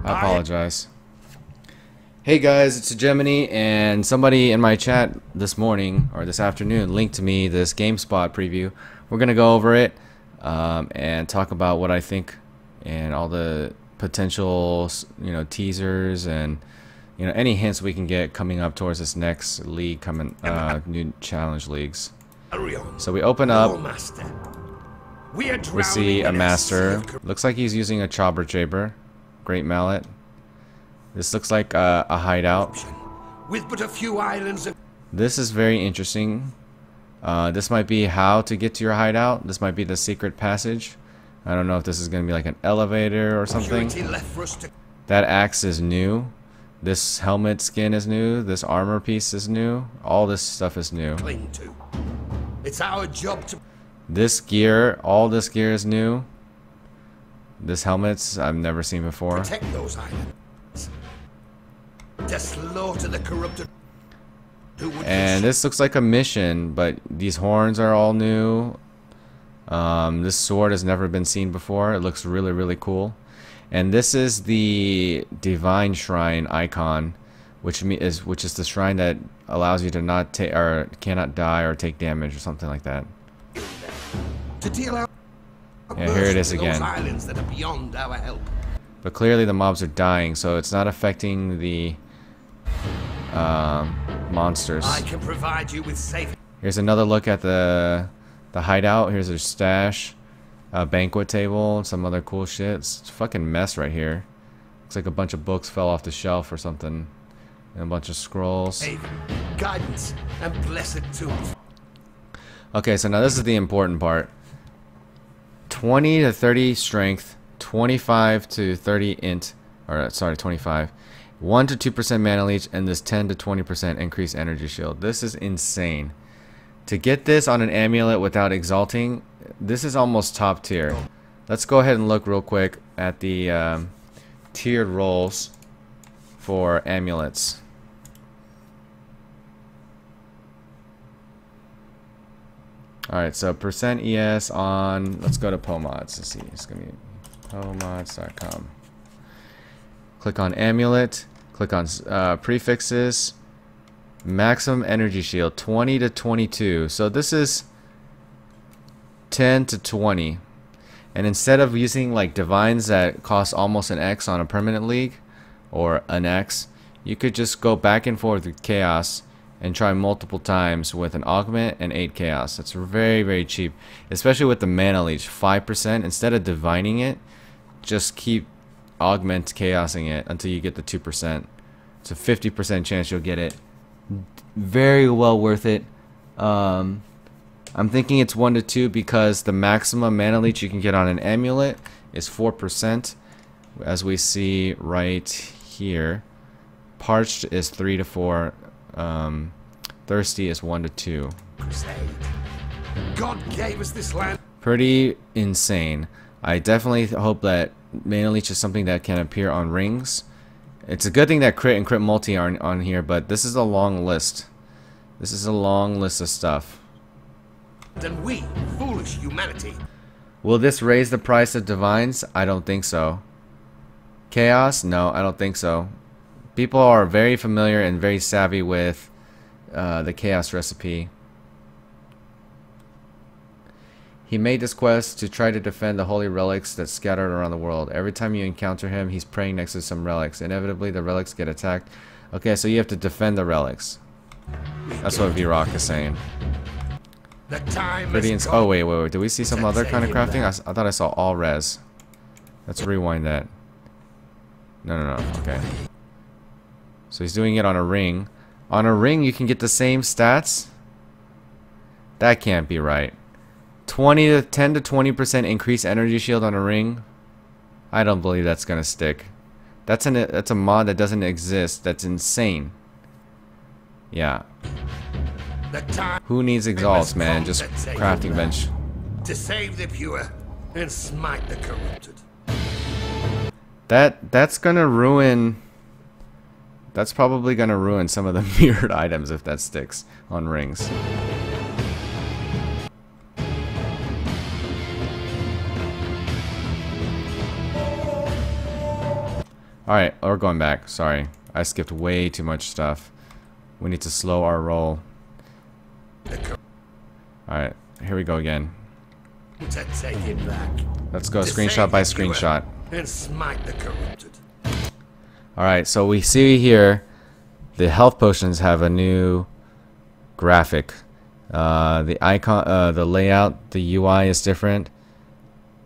I apologize. Hey guys, it's Hegemony, and somebody in my chat this morning or this afternoon linked to me this Gamespot preview. We're gonna go over it and talk about what I think and all the potential, teasers and any hints we can get coming up towards this next league coming, new challenge leagues. So we open up. We see a master. Looks like he's using a chopper chamber. Great mallet. This looks like a hideout. With but a few islands. This is very interesting. This might be how to get to your hideout. This might be the secret passage. I don't know if this is going to be like an elevator or something. That axe is new. This helmet skin is new. This armor piece is new. All this stuff is new. It's our job to. This gear, all this gear is new. This helmet's I've never seen before. Protect those islands. To slaughter the corrupted. And this looks like a mission, but these horns are all new. This sword has never been seen before. It looks really, really cool. And this is the divine shrine icon, which is the shrine that allows you to not take or cannot die or take damage or something like that. To deal out yeah, here it is again. those islands that are beyond our help. But clearly the mobs are dying, so it's not affecting the monsters. I can provide you with safe. Here's another look at the hideout. Here's their stash, a banquet table, some other cool shit. It's a fucking mess right here. Looks like a bunch of books fell off the shelf or something, and a bunch of scrolls. Guidance and blessed tools. Okay, so now this is the important part. 20 to 30 strength, 25 to 30 int, or sorry, 25. 1 to 2% mana leech, and this 10 to 20% increased energy shield. This is insane. To get this on an amulet without exalting, this is almost top tier. Let's go ahead and look real quick at the tiered rolls for amulets. Alright, so percent ES on, let's go to POMODs to see. It's going to be pomods.com. Click on amulet, click on prefixes, maximum energy shield 20 to 22. So this is 10 to 20. And instead of using like divines that cost almost an X on a permanent league or an X, you could just go back and forth with chaos and try multiple times with an augment and 8 chaos. That's very, very cheap, especially with the mana leech 5%. Instead of divining it, just keep augment chaosing it until you get the 2%. It's a 50% chance you'll get it. Very well worth it. I'm thinking it's 1 to 2 because the maximum mana leech you can get on an amulet is 4%, as we see right here. Parched is 3 to 4. Thirsty is 1 to 2. God gave us this land. Pretty insane. I definitely hope that mana leech is something that can appear on rings. It's a good thing that crit and crit multi are on here, but this is a long list. This is a long list of stuff. And we, foolish humanity. Will this raise the price of divines? I don't think so. Chaos? No, I don't think so. People are very familiar and very savvy with the chaos recipe. He made this quest to try to defend the holy relics that scattered around the world. Every time you encounter him, he's praying next to some relics. Inevitably, the relics get attacked. Okay, so you have to defend the relics. That's what V-Rock is saying. Pretty oh, wait. Do we see some other kind of crafting? I thought I saw all res. Let's rewind that. No. Okay. So he's doing it on a ring. On a ring, you can get the same stats? That can't be right. 10 to 20% increased energy shield on a ring? I don't believe that's gonna stick. That's a mod that doesn't exist. That's insane. Yeah. Who needs exalts, man? Just crafting bench. To save the pure and smite the corrupted. That's gonna ruin. That's probably gonna ruin some of the mirrored items if that sticks on rings. Alright, we're going back. Sorry. I skipped way too much stuff. We need to slow our roll. Alright, here we go again. To take it back. Let's go To screenshot by save the viewer screenshot. And smite the corrupted. Alright, so we see here the health potions have a new graphic. The icon, the layout, the UI is different.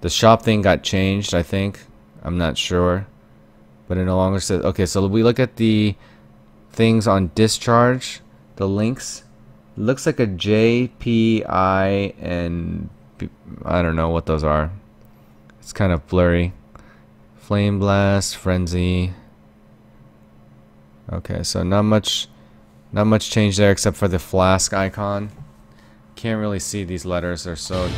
The shop thing got changed, I think. I'm not sure. But it no longer says... Okay, so we look at the things on discharge. The links. It looks like a J, P, I, and... I don't know what those are. It's kind of blurry. Flame Blast, Frenzy. Okay, so not much change there except for the flask icon. Can't really see these letters. They're so...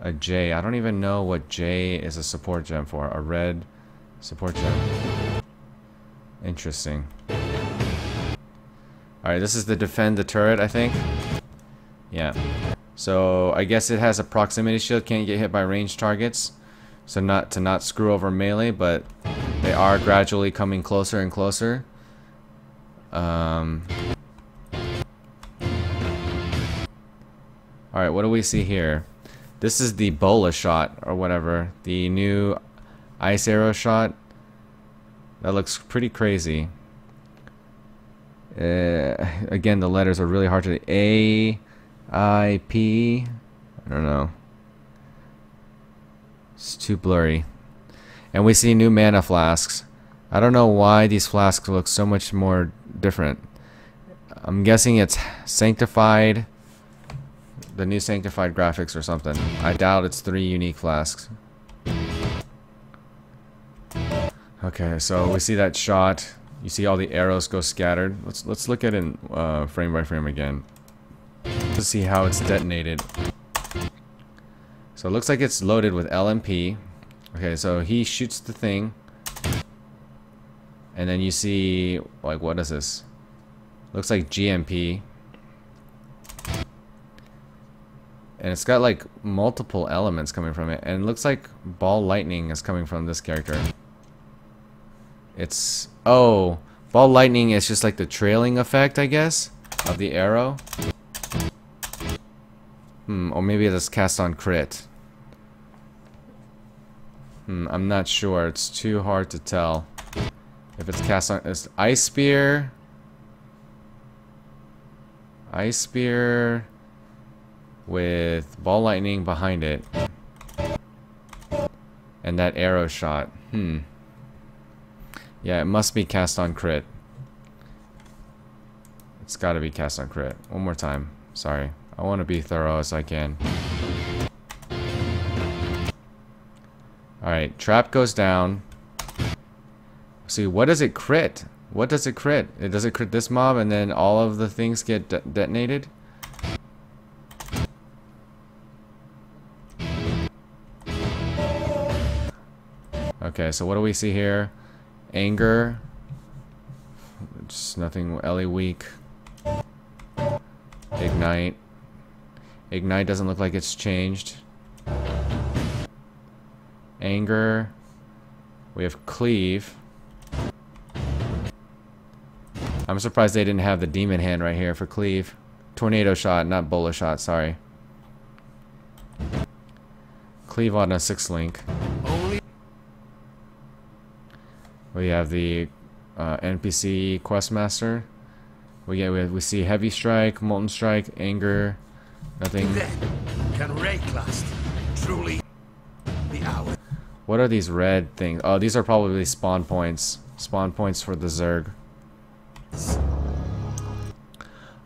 A J. I don't even know what J is a support gem for. A red support gem. Interesting. Alright, this is the defend the turret, I think. Yeah. So I guess it has a proximity shield. Can't get hit by ranged targets. So not screw over melee, but they are gradually coming closer and closer. Alright, what do we see here? This is the bola shot, or whatever. The new ice arrow shot. That looks pretty crazy. Again, the letters are really hard to... A, I, P... I don't know. It's too blurry. And we see new mana flasks. I don't know why these flasks look so much more different. I'm guessing it's sanctified... The new sanctified graphics or something. I doubt it's 3 unique flasks. Okay, so we see that shot. You see all the arrows go scattered. Let's look at it in, frame by frame again to see how it's detonated. So it looks like it's loaded with LMP. Okay, so he shoots the thing, and then you see, like, what is this? Looks like GMP. And it's got like multiple elements coming from it, and it looks like ball lightning is coming from this character. It's... Oh, ball lightning is just like the trailing effect, I guess, of the arrow. Or maybe it's cast on crit. I'm not sure. It's too hard to tell if it's cast on... It's Ice Spear. Ice Spear... with ball lightning behind it, and that arrow shot. Yeah, it must be cast on crit. It's got to be cast on crit. One more time. Sorry, I want to be thorough as I can. All right, trap goes down. See, what does it crit? What does it crit? Does it crit this mob, and then all of the things get detonated? Okay, so what do we see here? Anger. Just nothing. Ellie weak. Ignite. Ignite doesn't look like it's changed. Anger. We have Cleave. I'm surprised they didn't have the demon hand right here for Cleave. Tornado shot, not bola shot, sorry. Cleave on a 6 link. We have the NPC Questmaster. We see Heavy Strike, Molten Strike, Anger, nothing. Then can Rayclast truly the hour? What are these red things? Oh, these are probably spawn points. Spawn points for the Zerg.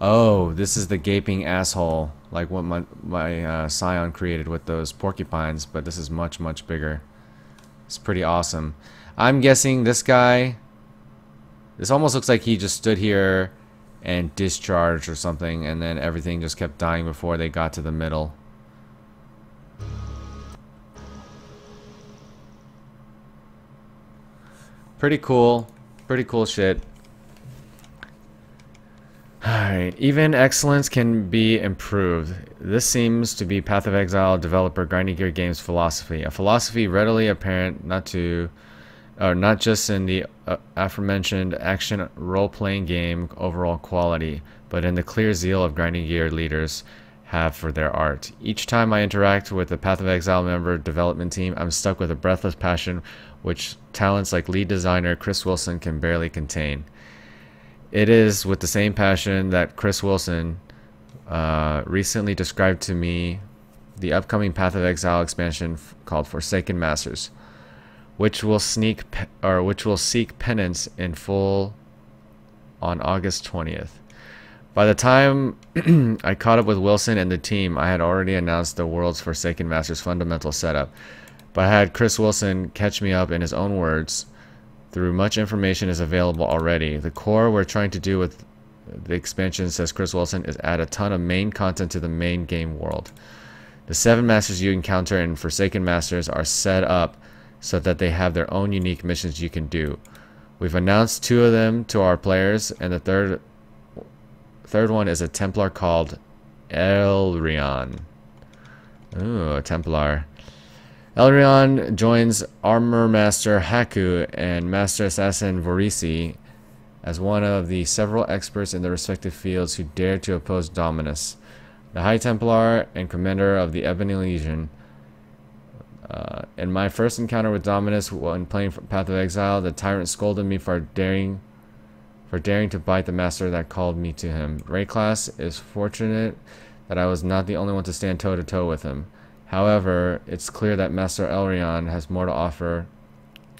Oh, this is the gaping asshole, like what my Scion created with those porcupines, but this is much, much bigger. It's pretty awesome. I'm guessing this guy, this almost looks like he just stood here and discharged or something, and then everything just kept dying before they got to the middle. Pretty cool shit. Alright, even excellence can be improved. This seems to be Path of Exile developer Grinding Gear Games' philosophy. A philosophy readily apparent not to or not just in the aforementioned action role-playing game overall quality, but in the clear zeal of grinding gear leaders have for their art. Each time I interact with the Path of Exile member development team, I'm stuck with a breathless passion which talents like lead designer Chris Wilson can barely contain. It is with the same passion that Chris Wilson recently described to me the upcoming Path of Exile expansion called Forsaken Masters, which will seek penance in full on August 20th. By the time I caught up with Wilson and the team, I had already announced the world's Forsaken Masters fundamental setup, but I had Chris Wilson catch me up in his own words. Through much information is available already. The core we're trying to do with the expansion, says Chris Wilson, is add a ton of main content to the main game world. The 7 masters you encounter in Forsaken Masters are set up so that they have their own unique missions you can do. We've announced 2 of them to our players, and the third one is a Templar called Elrion. Ooh, a Templar. Elrion joins Armor Master Haku and Master Assassin Vorisi as one of the several experts in their respective fields who dare to oppose Dominus, the High Templar and commander of the Ebony Legion. In my first encounter with Dominus when playing Path of Exile, the tyrant scolded me for daring to bite the master that called me to him. Rayclass is fortunate that I was not the only one to stand toe-to-toe with him. However, it's clear that Master Elrion has more to offer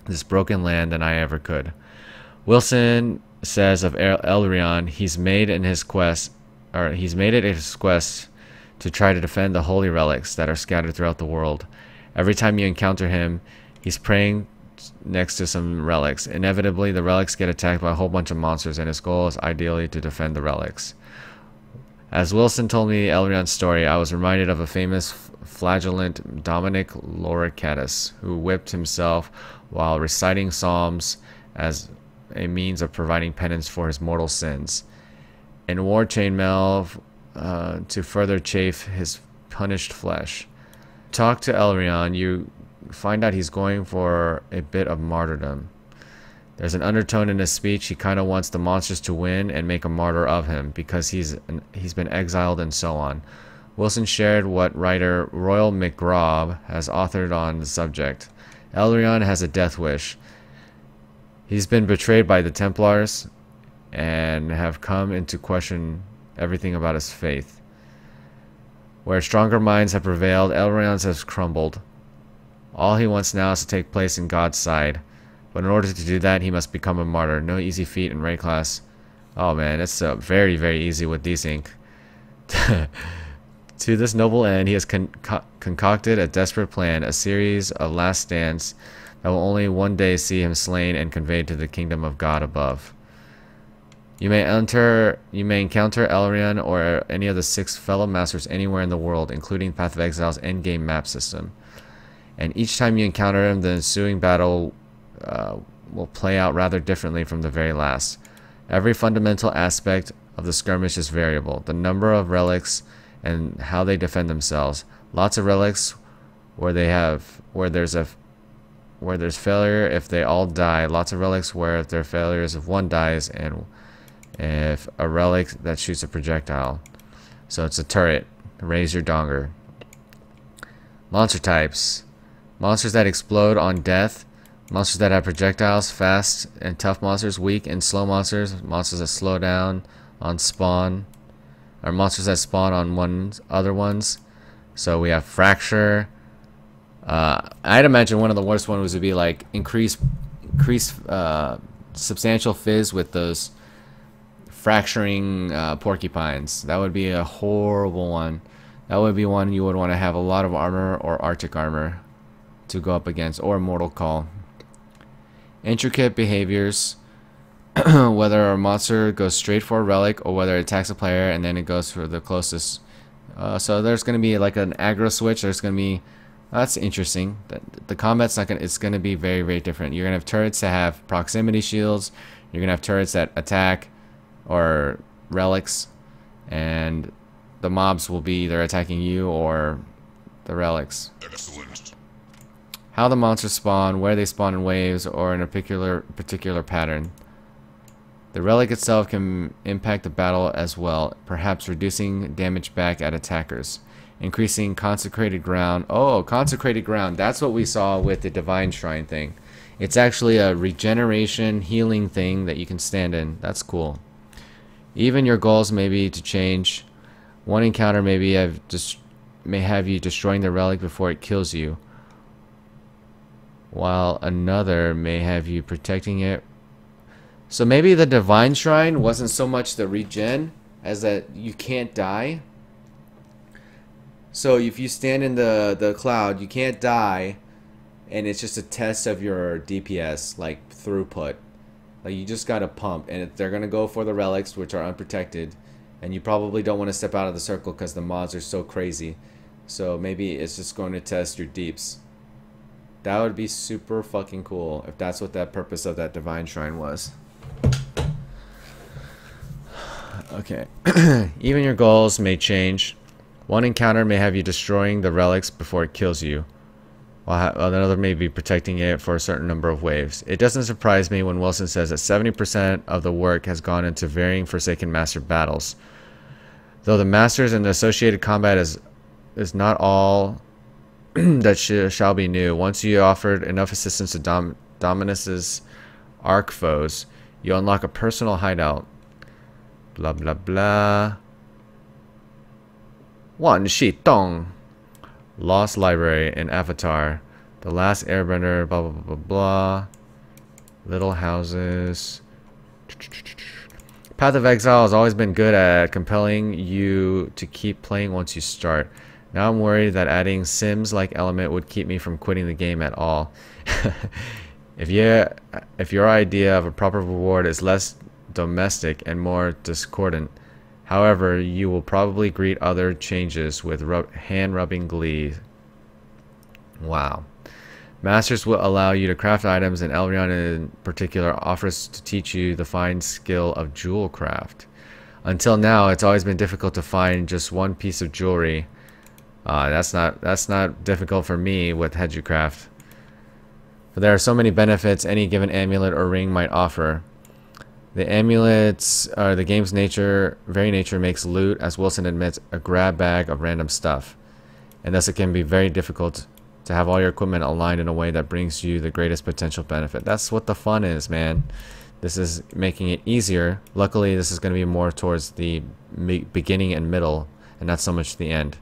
this broken land than I ever could. Wilson says of Elrion, he's made it his quest to try to defend the holy relics that are scattered throughout the world. Every time you encounter him, he's praying next to some relics. Inevitably, the relics get attacked by a whole bunch of monsters, and his goal is ideally to defend the relics. As Wilson told me Elrion's story, I was reminded of a famous flagellant Dominic Loricatus, who whipped himself while reciting psalms as a means of providing penance for his mortal sins. In war chainmail to further chafe his punished flesh. Talk to Elrion, you find out he's going for a bit of martyrdom. There's an undertone in his speech. He kind of wants the monsters to win and make a martyr of him because he's been exiled and so on. Wilson shared what writer Royal McGraw has authored on the subject. Elrion has a death wish. He's been betrayed by the Templars and have come into question everything about his faith. Where stronger minds have prevailed, Elrion's has crumbled. All he wants now is to take place in God's side. But in order to do that, he must become a martyr. No easy feat in Rayclass. Oh man, it's very, very easy with desync. To this noble end, he has concocted a desperate plan, a series of last stands that will only one day see him slain and conveyed to the kingdom of God above. You may encounter Elrion or any of the 6 fellow masters anywhere in the world, including Path of Exile's endgame map system. And each time you encounter him, the ensuing battle will play out rather differently from the very last. Every fundamental aspect of the skirmish is variable. The number of relics and how they defend themselves. Lots of relics where there's failure if they all die. Lots of relics where if there are failures if one dies, and if a relic that shoots a projectile. So it's a turret. Raise your donger. Monster types. Monsters that explode on death. Monsters that have projectiles, fast and tough monsters, weak and slow monsters, monsters that slow down on spawn, or monsters that spawn on other ones. So we have Fracture. I'd imagine one of the worst ones would be like increase substantial fizz with those fracturing porcupines. That would be a horrible one. That would be one you would want to have a lot of armor or Arctic armor to go up against, or Mortal Call. Intricate behaviors, whether a monster goes straight for a relic or whether it attacks a player and then it goes for the closest. So there's going to be like an aggro switch. There's going to be, that's interesting. The combat's not going to, it's going to be very, very different. You're going to have turrets that have proximity shields. You're going to have turrets that attack or relics, and the mobs will be either attacking you or the relics. Excellent. how the monsters spawn, where they spawn in waves, or in a particular pattern. The relic itself can impact the battle as well, perhaps reducing damage back at attackers. Increasing consecrated ground. Oh, consecrated ground. That's what we saw with the divine shrine thing. It's actually a regeneration healing thing that you can stand in. That's cool. Even your goals may be to change. One encounter may have you destroying the relic before it kills you, while another may have you protecting it. So maybe the divine shrine wasn't so much the regen as that you can't die. So if you stand in the cloud, you can't die, and it's just a test of your DPS, like throughput. Like you just gotta pump, and they're gonna go for the relics, which are unprotected, and you probably don't want to step out of the circle because the mods are so crazy. So maybe it's just going to test your deeps. That would be super fucking cool if that's what that purpose of that divine shrine was. Okay. Even your goals may change. One encounter may have you destroying the relics before it kills you, while another may be protecting it for a certain number of waves. It doesn't surprise me when Wilson says that 70% of the work has gone into varying Forsaken Master battles. Though the Masters and the associated combat is not all that shall be new. Once you offered enough assistance to Dominus's arch foes, you unlock a personal hideout. Blah blah blah. Wan Shi Tong. Lost Library in Avatar. The Last Airbender. Blah blah blah blah. Little houses. Path of Exile has always been good at compelling you to keep playing once you start. Now I'm worried that adding Sims-like element would keep me from quitting the game at all. If your idea of a proper reward is less domestic and more discordant, however, you will probably greet other changes with hand-rubbing glee. Wow. Masters will allow you to craft items, and Elrion in particular offers to teach you the fine skill of jewel craft. Until now, it's always been difficult to find just one piece of jewelry. That's not difficult for me with Hedgecraft. But there are so many benefits any given amulet or ring might offer. The amulets, the game's very nature makes loot, as Wilson admits, a grab bag of random stuff. And thus it can be very difficult to have all your equipment aligned in a way that brings you the greatest potential benefit. That's what the fun is, man. This is making it easier. Luckily, this is going to be more towards the beginning and middle, and not so much the end.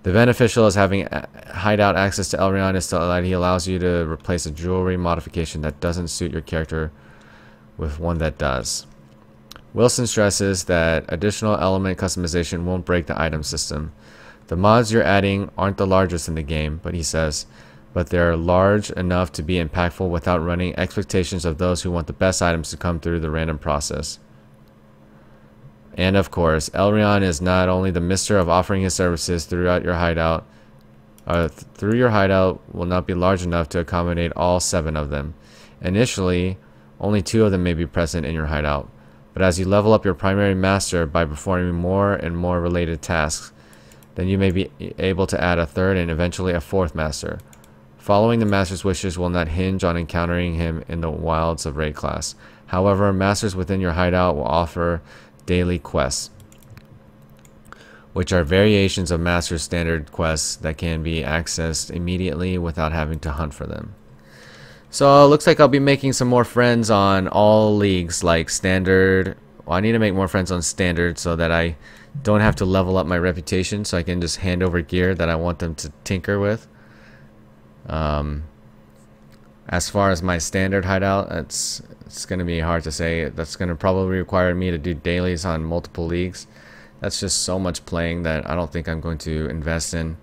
The beneficial is having hideout access to Elrion is that he allows you to replace a jewelry modification that doesn't suit your character with one that does. Wilson stresses that additional element customization won't break the item system. The mods you're adding aren't the largest in the game, but he says, but they're large enough to be impactful without running expectations of those who want the best items to come through the random process. And of course, Elrion is not only the mister of offering his services throughout your hideout. Your hideout will not be large enough to accommodate all 7 of them. Initially, only 2 of them may be present in your hideout, but as you level up your primary master by performing more and more related tasks, then you may be able to add a 3rd and eventually a 4th master. Following the master's wishes will not hinge on encountering him in the wilds of raid class. However, masters within your hideout will offer daily quests, which are variations of master's standard quests that can be accessed immediately without having to hunt for them. So it looks like I'll be making some more friends on all leagues, like standard. Well, I need to make more friends on standard so that I don't have to level up my reputation, so I can just hand over gear that I want them to tinker with. As far as my standard hideout, it's going to be hard to say. That's going to probably require me to do dailies on multiple leagues. That's just so much playing that I don't think I'm going to invest in.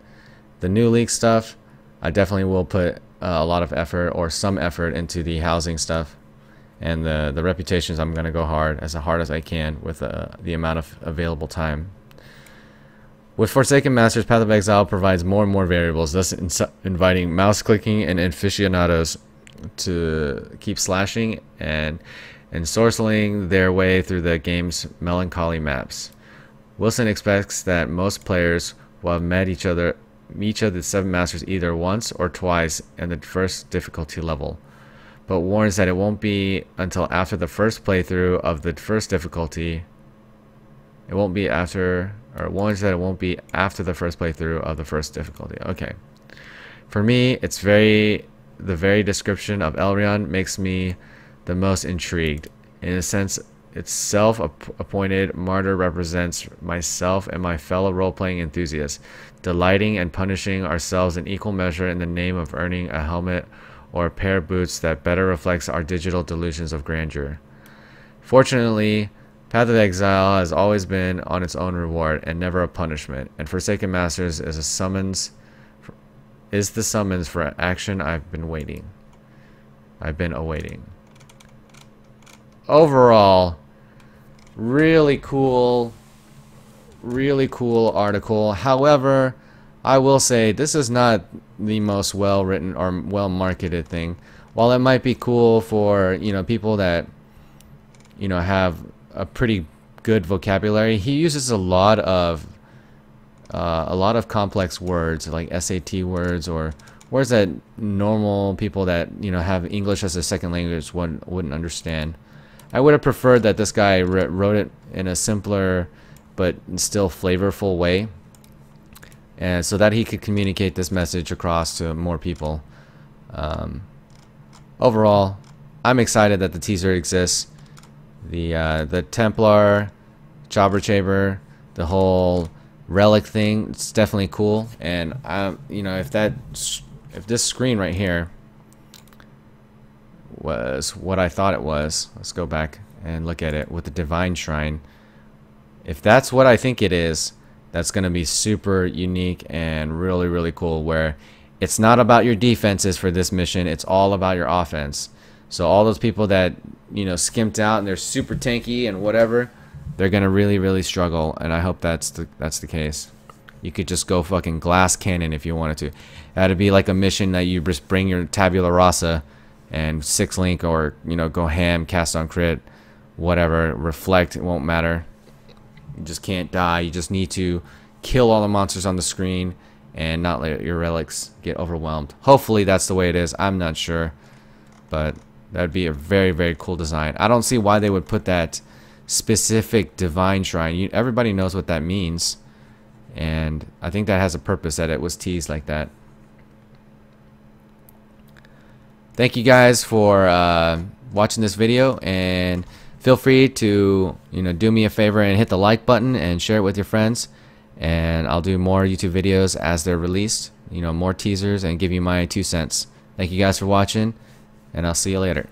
The new league stuff, I definitely will put a lot of effort or some effort into the housing stuff. And the reputations, I'm going to go hard as I can with the amount of available time. With Forsaken Masters, Path of Exile provides more and more variables, thus inviting mouse clicking and aficionados to keep slashing and ensorceling their way through the game's melancholy maps. Wilson expects that most players will have met each of the 7 masters either once or twice in the first difficulty level, but warns that it won't be until after the first playthrough of the first difficulty. It won't be after, or warns that it won't be after the first playthrough of the first difficulty. Okay. For me, it's the very description of Elrond makes me the most intrigued. In a sense, its self-appointed martyr represents myself and my fellow role-playing enthusiasts, delighting and punishing ourselves in equal measure in the name of earning a helmet or a pair of boots that better reflects our digital delusions of grandeur. Fortunately, Path of Exile has always been on its own reward and never a punishment, and Forsaken Masters is the summons for action I've been awaiting. Overall, really cool article. However, I will say this is not the most well written or well marketed thing. While it might be cool for, you know, people that, you know, have a pretty good vocabulary, he uses a lot of complex words like SAT words or words that normal people that, you know, have English as a second language wouldn't understand. I would have preferred that this guy wrote it in a simpler but still flavorful way, and so that he could communicate this message across to more people. Overall, I'm excited that the teaser exists. The Templar, Jobber Chamber, the whole relic thing, it's definitely cool. And you know, if this screen right here was what I thought it was, let's go back and look at it with the Divine Shrine. If that's what I think it is, that's going to be super unique and really, really cool, where it's not about your defenses for this mission, it's all about your offense. So all those people that, you know, skimped out and they're super tanky and whatever, they're going to really, really struggle, and I hope that's the case. You could just go fucking glass cannon if you wanted to. That'd be like a mission that you just bring your tabula rasa and 6-link, or, you know, go ham, cast on crit, whatever, reflect, it won't matter. You just can't die. You just need to kill all the monsters on the screen and not let your relics get overwhelmed. Hopefully that's the way it is. I'm not sure, but that would be a very, very cool design. I don't see why they would put that specific Divine Shrine. Everybody knows what that means, and I think that has a purpose that it was teased like that. Thank you guys for watching this video, and feel free to, you know, do me a favor and hit the like button and share it with your friends, and I'll do more YouTube videos as they're released, you know, more teasers, and give you my 2 cents. Thank you guys for watching, and I'll see you later.